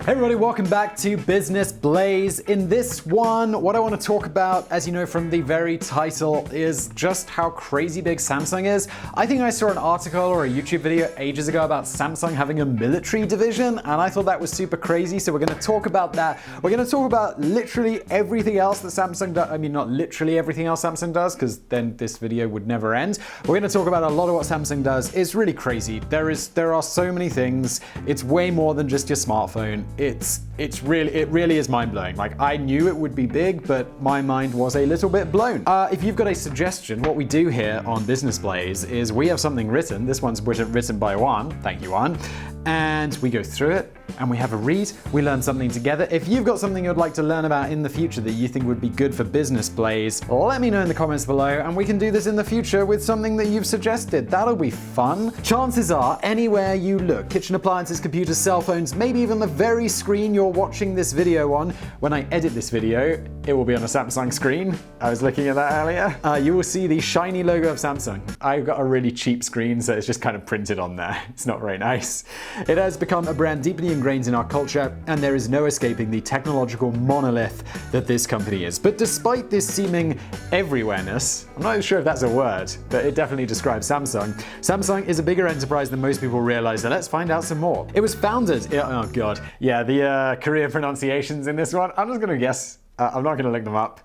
Hey everybody, welcome back to Business Blaze. In this one, what I want to talk about, as you know from the very title, is just how crazy big Samsung is. I think I saw an article or a YouTube video ages ago about Samsung having a military division, and I thought that was super crazy, so we're going to talk about that. We're going to talk about literally everything else that Samsung does. I mean, not literally everything else Samsung does, because then this video would never end. We're going to talk about a lot of what Samsung does. It's really crazy. There are so many things. It's way more than just your smartphone. It really is mind-blowing. Like, I knew it would be big, but my mind was a little bit blown. If you've got a suggestion, what we do here on Business Blaze is we have something written. This one's written by Juan. Thank you, Juan. And we go through it and we have a read. We learn something together. If you've got something you'd like to learn about in the future that you think would be good for Business Blaze, let me know in the comments below, and we can do this in the future with something that you've suggested. That'll be fun. Chances are, anywhere you look, kitchen appliances, computers, cell phones, maybe even the very screen you're watching this video on, when I edit this video, it will be on a Samsung screen. I was looking at that earlier. You will see the shiny logo of Samsung. I've got a really cheap screen, so it's just kind of printed on there. It's not very nice. It has become a brand deeply ingrained in our culture, and there is no escaping the technological monolith that this company is. But despite this seeming everywhereness, I'm not sure if that's a word, but it definitely describes Samsung. Samsung is a bigger enterprise than most people realize, so let's find out some more. It was founded, oh god, yeah, the Korean pronunciations in this one, I'm just gonna guess. I'm not gonna look them up.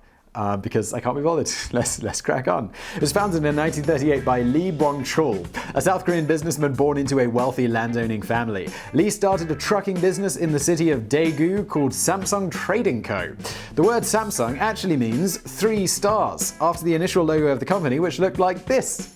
Because I can't be bothered. Let's crack on. It was founded in 1938 by Lee Bong-chul, a South Korean businessman born into a wealthy landowning family. Lee started a trucking business in the city of Daegu called Samsung Trading Co. The word Samsung actually means 3 stars, after the initial logo of the company, which looked like this.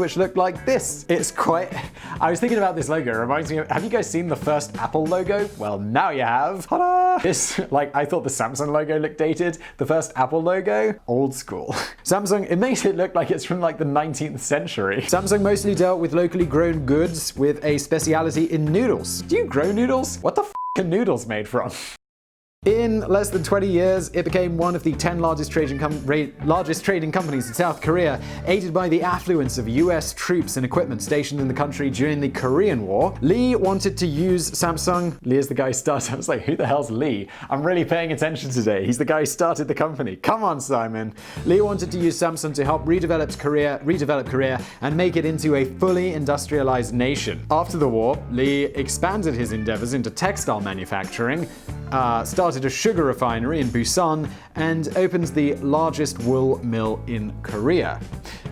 It's quite... I was thinking about this logo. It reminds me of... Have you guys seen the first Apple logo? Well, now you have. Ta-da! This, I thought the Samsung logo looked dated. The first Apple logo, old school. Samsung, it makes it look like it's from the 19th century. Samsung mostly dealt with locally grown goods with a speciality in noodles. Do you grow noodles? What the f*** are noodles made from? In less than 20 years, it became one of the 10 largest trading companies in South Korea, aided by the affluence of US troops and equipment stationed in the country during the Korean War. Lee wanted to use Samsung. Lee is the guy who started. I was like, who the hell's Lee? I'm really paying attention today. He's the guy who started the company. Come on, Simon. Lee wanted to use Samsung to help redevelop Korea and make it into a fully industrialized nation. After the war, Lee expanded his endeavors into textile manufacturing, started a sugar refinery in Busan, and opened the largest wool mill in Korea.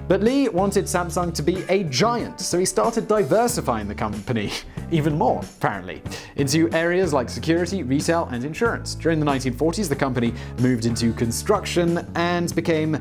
But Lee wanted Samsung to be a giant, so he started diversifying the company even more, apparently, into areas like security, retail, and insurance. During the 1940s, the company moved into construction and that became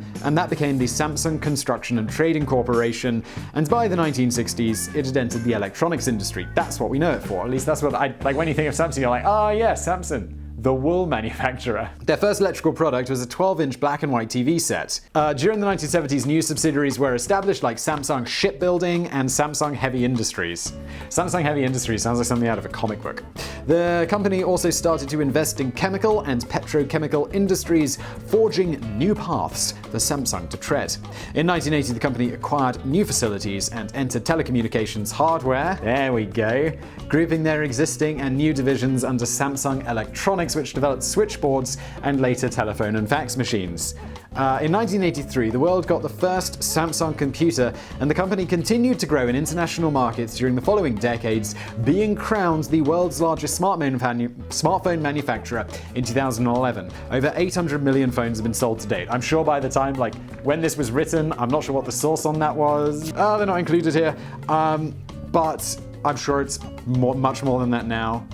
the Samsung Construction and Trading Corporation. And by the 1960s, it had entered the electronics industry. That's what we know it for. At least that's what when you think of Samsung, you're like, oh yeah, Samsung, the wool manufacturer. Their first electrical product was a 12-inch black and white TV set. During the 1970s, new subsidiaries were established like Samsung Shipbuilding and Samsung Heavy Industries. Samsung Heavy Industries sounds like something out of a comic book. The company also started to invest in chemical and petrochemical industries, forging new paths for Samsung to tread. In 1980, the company acquired new facilities and entered telecommunications hardware. There we go. Grouping their existing and new divisions under Samsung Electronics, which developed switchboards and later telephone and fax machines. In 1983, the world got the first Samsung computer, and the company continued to grow in international markets during the following decades, being crowned the world's largest smartphone manufacturer in 2011. Over 800 million phones have been sold to date. I'm sure by the time, when this was written, I'm not sure what the source on that was. They're not included here. But I'm sure it's much more than that now.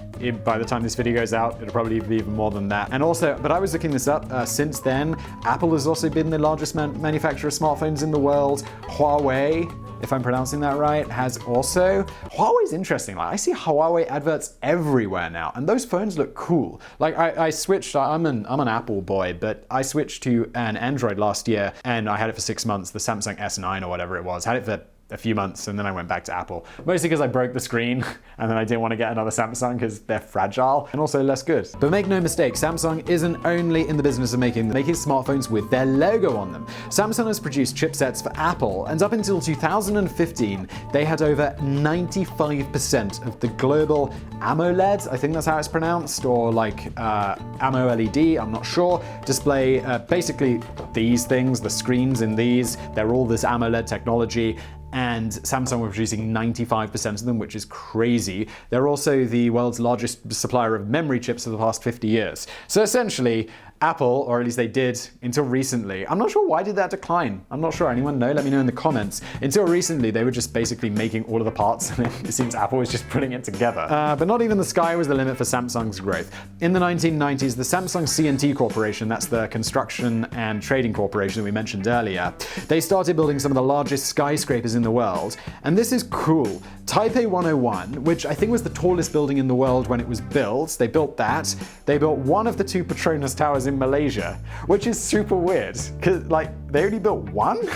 By the time this video goes out, it'll probably be even more than that. And also, but I was looking this up, since then, Apple has also been the largest manufacturer of smartphones in the world. Huawei, if I'm pronouncing that right, has also. Huawei's interesting. I see Huawei adverts everywhere now, and those phones look cool. I switched, I'm an Apple boy, but I switched to an Android last year, and I had it for 6 months, the Samsung S9 or whatever it was. Had it for a few months and then I went back to Apple. Mostly because I broke the screen and then I didn't want to get another Samsung because they're fragile and also less good. But make no mistake, Samsung isn't only in the business of making smartphones with their logo on them. Samsung has produced chipsets for Apple, and up until 2015, they had over 95% of the global AMOLED, I think that's how it's pronounced, or like AMOLED, I'm not sure, display, basically these things, the screens in these, they're all this AMOLED technology. And Samsung were producing 95% of them, which is crazy. They're also the world's largest supplier of memory chips for the past 50 years. So essentially, Apple, or at least they did until recently, I'm not sure why did that decline. I'm not sure. Anyone know? Let me know in the comments. Until recently, they were just basically making all of the parts, and it seems Apple was just putting it together. But not even the sky was the limit for Samsung's growth. In the 1990s, the Samsung C&T Corporation, that's the construction and trading corporation that we mentioned earlier, they started building some of the largest skyscrapers in the world. And this is cool. Taipei 101, which I think was the tallest building in the world when it was built, they built that. They built one of the two Petronas Towers in Malaysia, which is super weird, because like they only built one?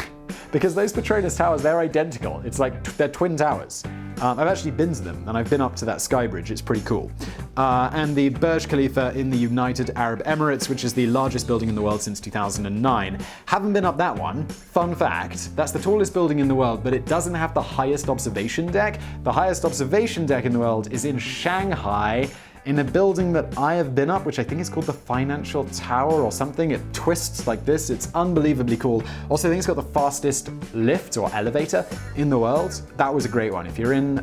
Because those Petronas Towers, they're identical. It's like they're twin towers. I've actually been to them, and I've been up to that sky bridge. It's pretty cool. And the Burj Khalifa in the United Arab Emirates, which is the largest building in the world since 2009. Haven't been up that one. Fun fact, that's the tallest building in the world, but it doesn't have the highest observation deck. The highest observation deck in the world is in Shanghai, in a building that I have been up, which I think is called the Financial Tower or something. It twists like this. It's unbelievably cool. Also, I think it's got the fastest lift or elevator in the world. That was a great one. If you're in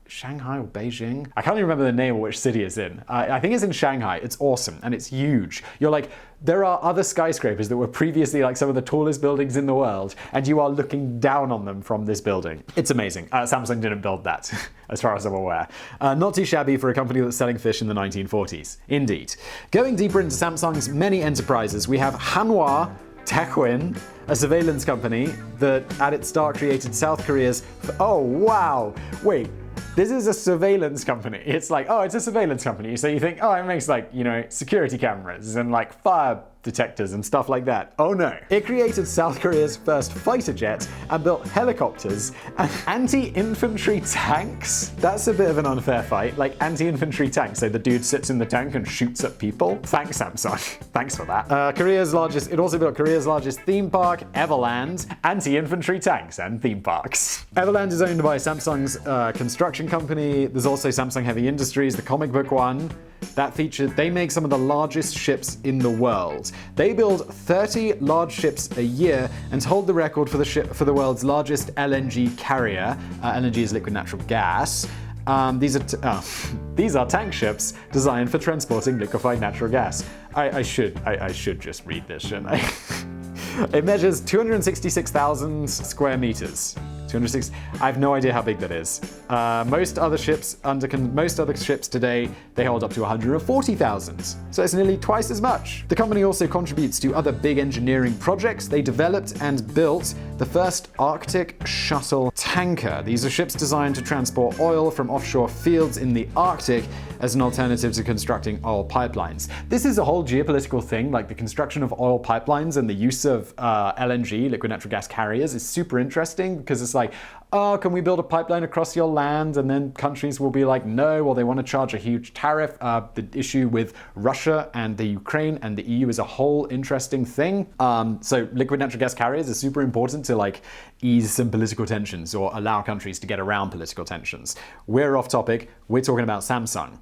Shanghai or Beijing, I can't even remember the name of which city it's in. I think it's in Shanghai. It's awesome and it's huge. You're like, there are other skyscrapers that were previously like some of the tallest buildings in the world, and you are looking down on them from this building. It's amazing. Samsung didn't build that, as far as I'm aware. Not too shabby for a company that's selling fish in the 1940s. Indeed. Going deeper into Samsung's many enterprises, we have Hanwha Techwin, a surveillance company that at its start created South Korea's... Oh, wow! Wait. This is a surveillance company. It's like, oh, it's a surveillance company. So you think, oh, it makes like, security cameras and like fire detectors and stuff like that. Oh no. It created South Korea's first fighter jet and built helicopters and anti-infantry tanks. That's a bit of an unfair fight, like anti-infantry tanks. So the dude sits in the tank and shoots at people. Thanks, Samsung. Thanks for that. It also built Korea's largest theme park, Everland, anti-infantry tanks and theme parks. Everland is owned by Samsung's construction company. There's also Samsung Heavy Industries, the comic book one. They make some of the largest ships in the world. They build 30 large ships a year and hold the record for the world's largest LNG carrier. LNG is liquid natural gas. These are tank ships designed for transporting liquefied natural gas. I should just read this, shouldn't I? It measures 266,000 square meters. 260. I have no idea how big that is. Most other ships today, they hold up to 140,000. So it's nearly twice as much. The company also contributes to other big engineering projects. They developed and built the first Arctic shuttle tanker. These are ships designed to transport oil from offshore fields in the Arctic as an alternative to constructing oil pipelines. This is a whole geopolitical thing, like the construction of oil pipelines and the use of LNG, liquid natural gas carriers, is super interesting because it's like, oh, can we build a pipeline across your land? And then countries will be like, no, well, they want to charge a huge tariff. The issue with Russia and the Ukraine and the EU is a whole interesting thing. So liquid natural gas carriers are super important to like ease some political tensions or allow countries to get around political tensions. We're off topic. We're talking about Samsung.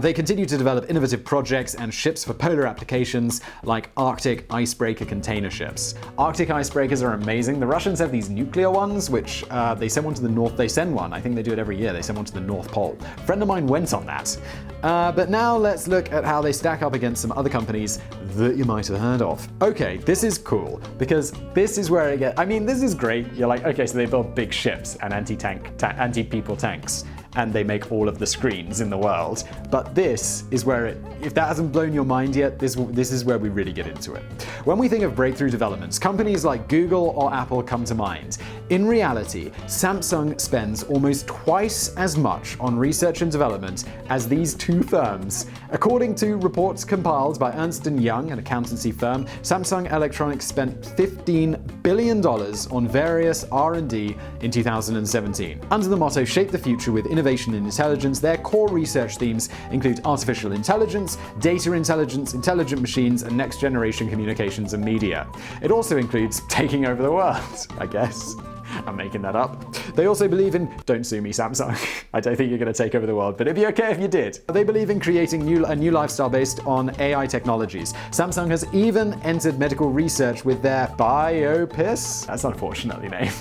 They continue to develop innovative projects and ships for polar applications like Arctic icebreaker container ships. Arctic icebreakers are amazing. The Russians have these nuclear ones, which they send one to the North. They send one. I think they do it every year. They send one to the North Pole. A friend of mine went on that. But now let's look at how they stack up against some other companies that you might have heard of. Okay, this is cool because this is where it gets... I mean, this is great. You're like, okay, so they build big ships and anti-people tanks. and they make all of the screens in the world. But this is where if that hasn't blown your mind yet, this is where we really get into it. When we think of breakthrough developments, companies like Google or Apple come to mind. In reality, Samsung spends almost twice as much on research and development as these two firms. According to reports compiled by Ernst & Young, an accountancy firm, Samsung Electronics spent $15 billion on various R&D in 2017. Under the motto Shape the Future with Innovation and Intelligence, their core research themes include artificial intelligence, data intelligence, intelligent machines, and next-generation communications and media. It also includes taking over the world, I guess. I'm making that up. They also believe in, don't sue me, Samsung. I don't think you're going to take over the world, but it'd be okay if you did. They believe in creating a new lifestyle based on AI technologies. Samsung has even entered medical research with their BioPIS. That's unfortunately named.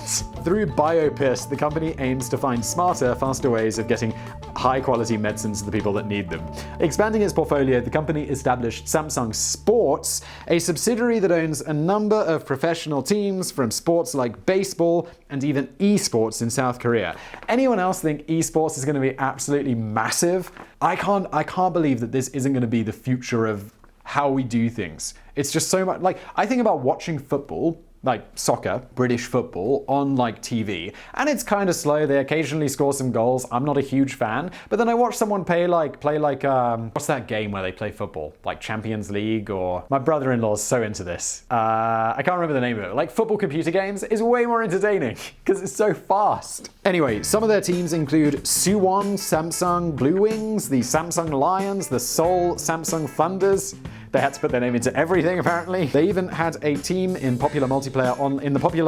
Through BioPIS, the company aims to find smarter, faster ways of getting high-quality medicines to the people that need them. Expanding its portfolio, the company established Samsung Sports, a subsidiary that owns a number of professional teams from sports like baseball and even esports in South Korea. Anyone else think esports is going to be absolutely massive? I can't believe that this isn't going to be the future of how we do things. It's just so much, like, I think about watching football, like soccer, British football, on like TV, and it's kind of slow. They occasionally score some goals. I'm not a huge fan, but then I watch someone play like what's that game where they play football, like Champions League, or my brother-in-law's so into this. I can't remember the name of it. Like football computer games is way more entertaining because it's so fast. Anyway, some of their teams include Suwon Samsung Blue Wings, the Samsung Lions, the Seoul Samsung Thunders. They had to put their name into everything, apparently. They even had a team in the popular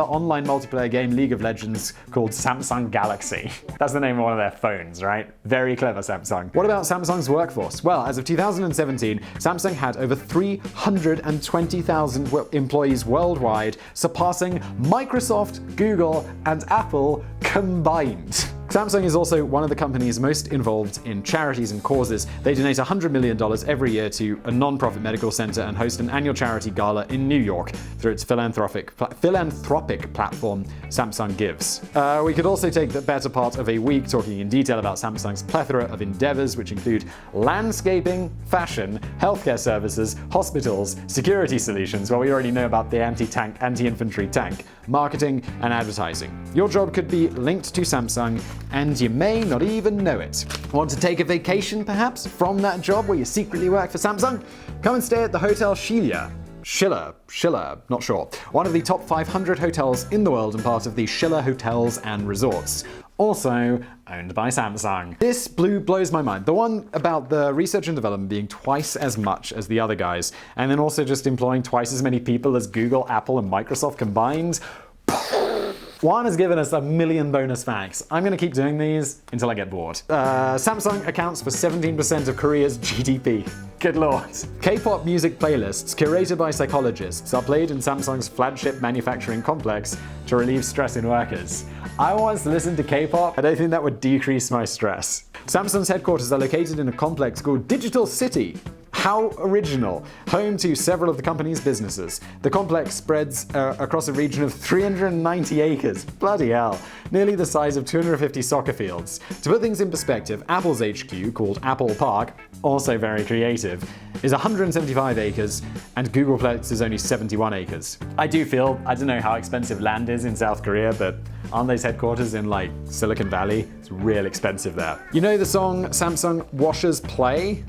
online multiplayer game League of Legends called Samsung Galaxy. That's the name of one of their phones, right? Very clever, Samsung. What about Samsung's workforce? Well, as of 2017, Samsung had over 320,000 employees worldwide, surpassing Microsoft, Google, and Apple combined. Samsung is also one of the companies most involved in charities and causes. They donate $100 million every year to a non-profit medical center and host an annual charity gala in New York through its philanthropic platform, Samsung Gives. We could also take the better part of a week talking in detail about Samsung's plethora of endeavors, which include landscaping, fashion, healthcare services, hospitals, security solutions, well, we already know about the anti-infantry tank, marketing, and advertising. Your job could be linked to Samsung, and you may not even know it. Want to take a vacation, perhaps, from that job where you secretly work for Samsung? Come and stay at the Hotel Schiller, not sure. One of the top 500 hotels in the world and part of the Schiller Hotels and Resorts. Also owned by Samsung. This blows my mind. The one about the research and development being twice as much as the other guys, and then also just employing twice as many people as Google, Apple, and Microsoft combined. Juan has given us a million bonus facts. I'm going to keep doing these until I get bored. Samsung accounts for 17% of Korea's GDP. Good lord. K-pop music playlists curated by psychologists are played in Samsung's flagship manufacturing complex to relieve stress in workers. I once listened to K-pop. I don't think that would decrease my stress. Samsung's headquarters are located in a complex called Digital City. How original. Home to several of the company's businesses. The complex spreads across a region of 390 acres. Bloody hell. Nearly the size of 250 soccer fields. To put things in perspective, Apple's HQ, called Apple Park, also very creative, is 175 acres, and Googleplex is only 71 acres. I don't know how expensive land is in South Korea, but aren't those headquarters in like Silicon Valley? It's real expensive there. You know the song Samsung Washers Play?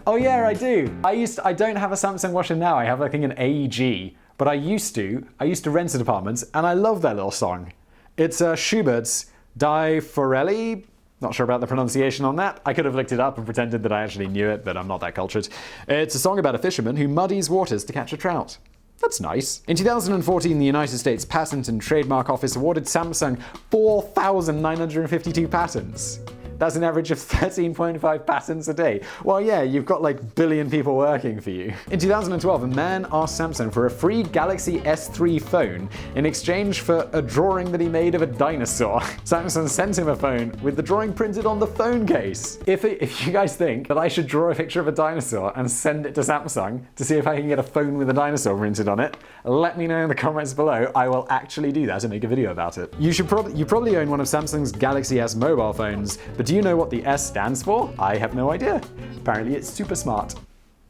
Oh yeah, I do. I don't have a Samsung washer now. I have I think an AEG, but I used to rent an apartment, and I love that little song. It's Schubert's Die Forelli. Not sure about the pronunciation on that. I could have looked it up and pretended that I actually knew it, but I'm not that cultured. It's a song about a fisherman who muddies waters to catch a trout. That's nice. In 2014, the United States Patent and Trademark Office awarded Samsung 4,952 patents. That's an average of 13.5 patents a day. Well, yeah, you've got like billion people working for you. In 2012, a man asked Samsung for a free Galaxy S3 phone in exchange for a drawing that he made of a dinosaur. Samsung sent him a phone with the drawing printed on the phone case. If you guys think that I should draw a picture of a dinosaur and send it to Samsung to see if I can get a phone with a dinosaur printed on it, let me know in the comments below. I will actually do that and make a video about it. You probably own one of Samsung's Galaxy S mobile phones, but Do you know what the S stands for? I have no idea. Apparently it's super smart.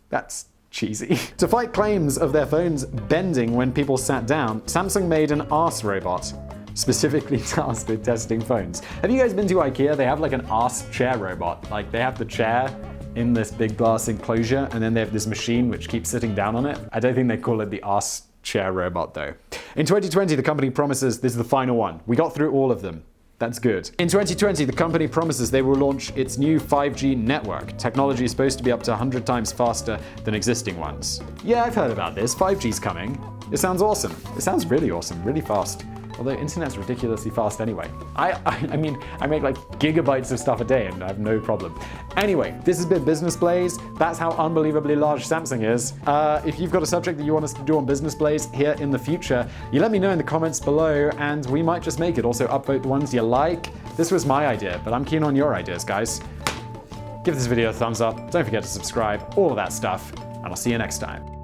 That's cheesy. To fight claims of their phones bending when people sat down, Samsung made an arse robot, specifically tasked with testing phones. Have you guys been to IKEA? They have like an arse chair robot. Like they have the chair in this big glass enclosure, and then they have this machine which keeps sitting down on it. I don't think they call it the arse chair robot though. In 2020, the company promises, this is the final one. We got through all of them. That's good. In 2020, the company promises they will launch its new 5G network. Technology is supposed to be up to 100 times faster than existing ones. Yeah, I've heard about this. 5G's coming. It sounds awesome. It sounds really awesome, really fast. Although internet's ridiculously fast anyway. I mean, I make like gigabytes of stuff a day and I have no problem. Anyway, this has been Business Blaze. That's how unbelievably large Samsung is. If you've got a subject that you want us to do on Business Blaze here in the future, you let me know in the comments below and we might just make it. Also upvote the ones you like. This was my idea, but I'm keen on your ideas, guys. Give this video a thumbs up. Don't forget to subscribe, all of that stuff, and I'll see you next time.